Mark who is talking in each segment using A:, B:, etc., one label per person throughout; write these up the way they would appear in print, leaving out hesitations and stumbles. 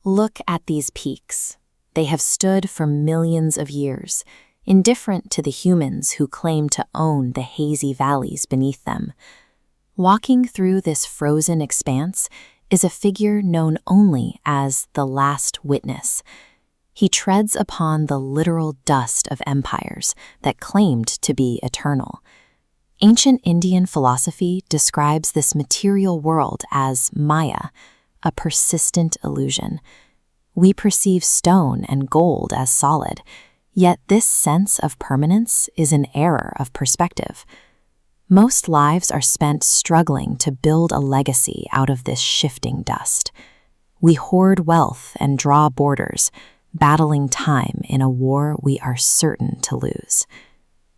A: Look at these peaks. They have stood for millions of years, indifferent to the humans who claim to own the hazy valleys beneath them. Walking through this frozen expanse is a figure known only as the Last Witness. He treads upon the literal dust of empires that claimed to be eternal. Ancient Indian philosophy describes this material world as Maya, a persistent illusion. We perceive stone and gold as solid, yet this sense of permanence is an error of perspective. Most lives are spent struggling to build a legacy out of this shifting dust. We hoard wealth and draw borders, battling time in a war we are certain to lose.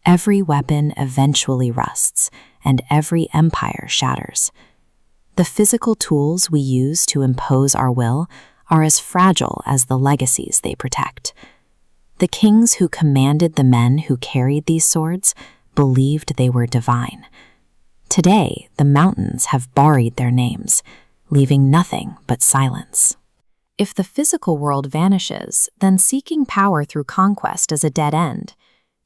A: Every weapon eventually rusts, and every empire shatters. The physical tools we use to impose our will are as fragile as the legacies they protect. The kings who commanded the men who carried these swords believed they were divine. Today, the mountains have buried their names, leaving nothing but silence. If the physical world vanishes, then seeking power through conquest is a dead end.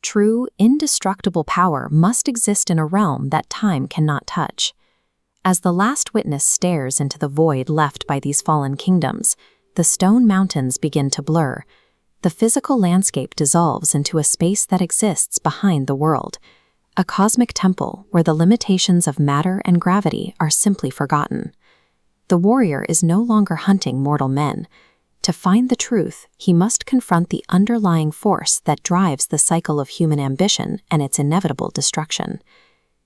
A: True, indestructible power must exist in a realm that time cannot touch. As the Last Witness stares into the void left by these fallen kingdoms, the stone mountains begin to blur. The physical landscape dissolves into a space that exists behind the world, a cosmic temple where the limitations of matter and gravity are simply forgotten. The warrior is no longer hunting mortal men. To find the truth, he must confront the underlying force that drives the cycle of human ambition and its inevitable destruction.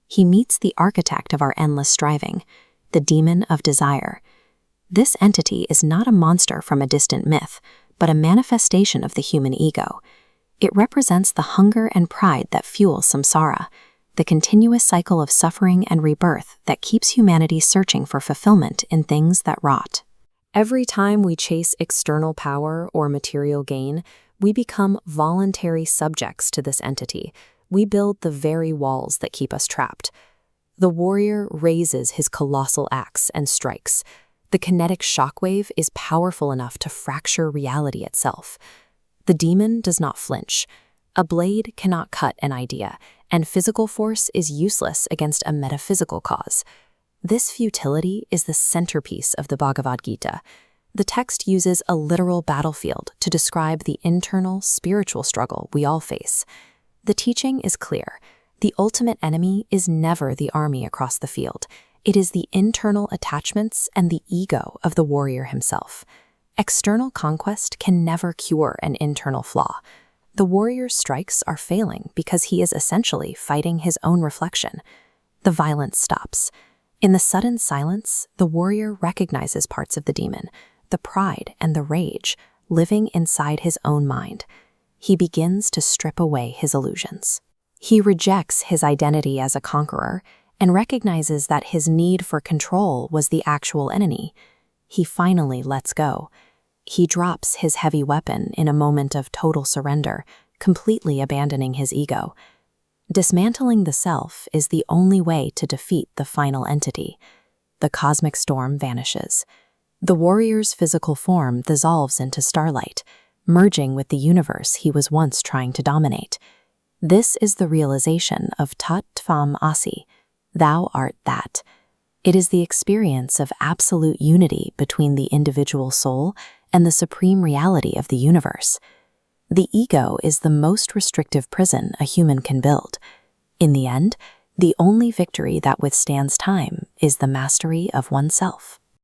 A: He meets the architect of our endless striving, the demon of desire. This entity is not a monster from a distant myth, but a manifestation of the human ego. It represents the hunger and pride that fuel samsara, the continuous cycle of suffering and rebirth that keeps humanity searching for fulfillment in things that rot. Every time we chase external power or material gain, we become voluntary subjects to this entity. We build the very walls that keep us trapped. The warrior raises his colossal axe and strikes. The kinetic shockwave is powerful enough to fracture reality itself. The demon does not flinch. A blade cannot cut an idea, and physical force is useless against a metaphysical cause. This futility is the centerpiece of the Bhagavad Gita. The text uses a literal battlefield to describe the internal, spiritual struggle we all face. The teaching is clear. The ultimate enemy is never the army across the field. It is the internal attachments and the ego of the warrior himself. External conquest can never cure an internal flaw. The warrior's strikes are failing because he is essentially fighting his own reflection. The violence stops. In the sudden silence, the warrior recognizes parts of the demon, the pride and the rage, living inside his own mind. He begins to strip away his illusions. He rejects his identity as a conqueror and recognizes that his need for control was the actual enemy. He finally lets go. He drops his heavy weapon in a moment of total surrender, completely abandoning his ego. Dismantling the self is the only way to defeat the final entity. The cosmic storm vanishes. The warrior's physical form dissolves into starlight, merging with the universe he was once trying to dominate. This is the realization of Tat Tvam Asi, thou art that. It is the experience of absolute unity between the individual soul and the supreme reality of the universe. The ego is the most restrictive prison a human can build. In the end, the only victory that withstands time is the mastery of oneself.